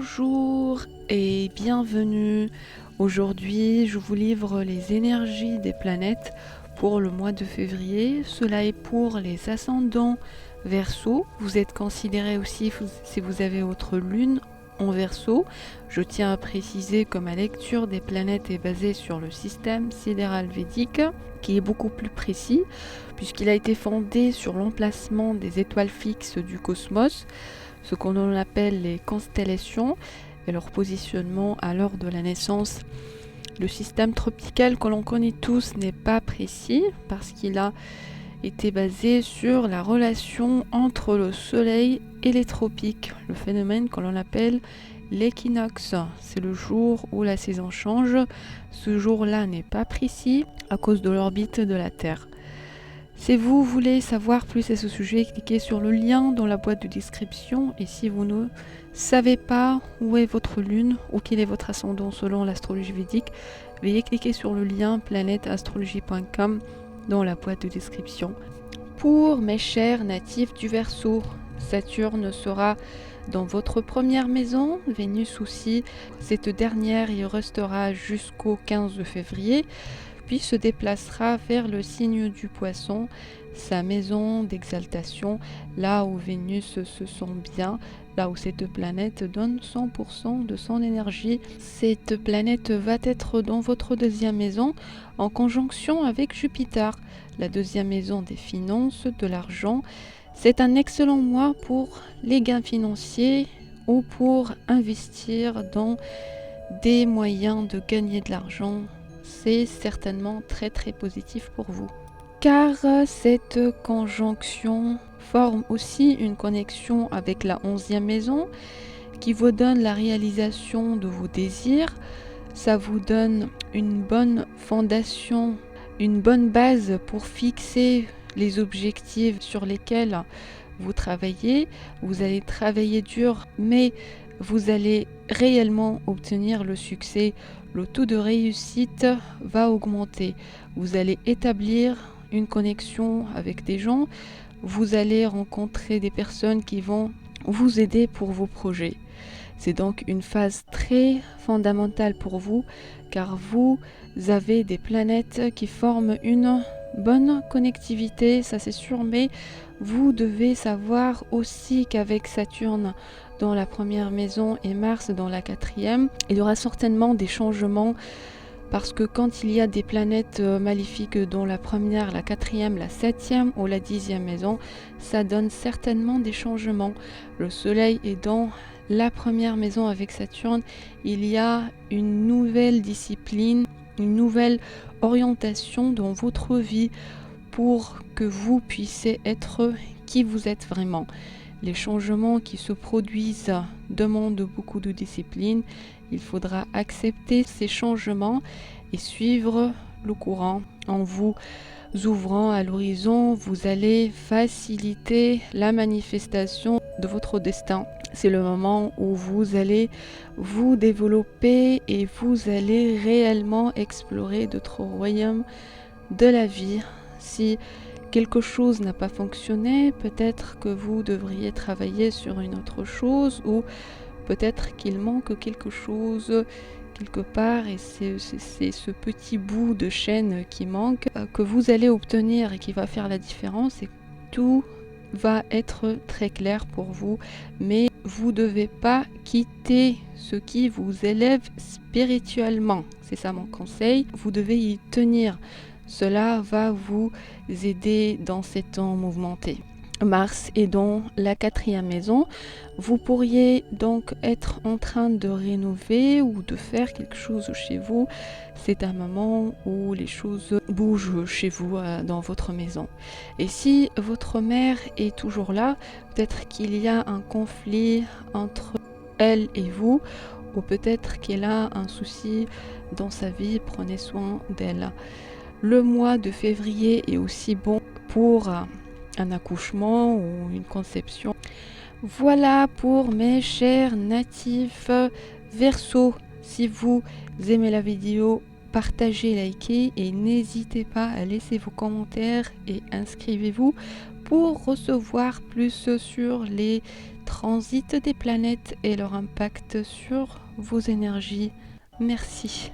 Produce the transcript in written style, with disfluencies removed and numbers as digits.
Bonjour et bienvenue. Aujourd'hui, je vous livre les énergies des planètes pour le mois de février. Cela est pour les ascendants Verseau. Vous êtes considéré aussi si vous avez votre lune en Verseau. Je tiens à préciser que ma lecture des planètes est basée sur le système sidéral védique, qui est beaucoup plus précis, puisqu'il a été fondé sur l'emplacement des étoiles fixes du cosmos, ce qu'on appelle les constellations, et leur positionnement à l'heure de la naissance. Le système tropical que l'on connaît tous n'est pas précis parce qu'il a été basé sur la relation entre le soleil et les tropiques, le phénomène que l'on appelle l'équinoxe. C'est le jour où la saison change. Ce jour-là n'est pas précis à cause de l'orbite de la Terre. Si vous voulez savoir plus à ce sujet, cliquez sur le lien dans la boîte de description. Et si vous ne savez pas où est votre lune ou quel est votre ascendant selon l'astrologie védique, veuillez cliquer sur le lien planèteastrologie.com dans la boîte de description. Pour mes chers natifs du Verseau, Saturne sera dans votre première maison, Vénus aussi. Cette dernière y restera jusqu'au 15 février. Puis se déplacera vers le signe du Poisson, sa maison d'exaltation, là où Vénus se sent bien, là où cette planète donne 100% de son énergie. Cette planète va être dans votre deuxième maison en conjonction avec Jupiter, la deuxième maison des finances, de l'argent. C'est un excellent mois pour les gains financiers ou pour investir dans des moyens de gagner de l'argent. C'est certainement très positif pour vous. Car cette conjonction forme aussi une connexion avec la 11e maison qui vous donne la réalisation de vos désirs. Ça vous donne une bonne fondation, une bonne base pour fixer les objectifs sur lesquels vous travaillez. Vous allez travailler dur, mais vous allez réellement obtenir le succès. Le taux de réussite va augmenter. Vous allez établir une connexion avec des gens. Vous allez rencontrer des personnes qui vont vous aider pour vos projets. C'est donc une phase très fondamentale pour vous, car vous avez des planètes qui forment une bonne connectivité, ça c'est sûr, mais vous devez savoir aussi qu'avec Saturne dans la première maison et Mars dans la quatrième, il y aura certainement des changements, parce que quand il y a des planètes maléfiques dans la première, la quatrième, la septième ou la 10e maison, ça donne certainement des changements. Le soleil est dans la première maison avec Saturne, il y a une nouvelle discipline, une nouvelle orientation dans votre vie pour que vous puissiez être qui vous êtes vraiment. Les changements qui se produisent demandent beaucoup de discipline. Il faudra accepter ces changements et suivre le courant. En vous ouvrant à l'horizon, vous allez faciliter la manifestation de votre destin. C'est le moment où vous allez vous développer et vous allez réellement explorer d'autres royaumes de la vie. Si quelque chose n'a pas fonctionné, peut-être que vous devriez travailler sur une autre chose, ou peut-être qu'il manque quelque chose quelque part, et c'est ce petit bout de chaîne qui manque que vous allez obtenir et qui va faire la différence, et tout va être très clair pour vous. Mais vous ne devez pas quitter ce qui vous élève spirituellement. C'est ça mon conseil. Vous devez y tenir. Cela va vous aider dans ces temps mouvementés. Mars est dans la quatrième maison. Vous pourriez donc être en train de rénover ou de faire quelque chose chez vous. C'est un moment où les choses bougent chez vous dans votre maison. Et si votre mère est toujours là, peut-être qu'il y a un conflit entre elle et vous, ou peut-être qu'elle a un souci dans sa vie. Prenez soin d'elle. Le mois de février est aussi bon pour un accouchement ou une conception. Voilà pour mes chers natifs Verseau. Si vous aimez la vidéo, partagez, likez et n'hésitez pas à laisser vos commentaires et inscrivez-vous pour recevoir plus sur les transits des planètes et leur impact sur vos énergies. Merci.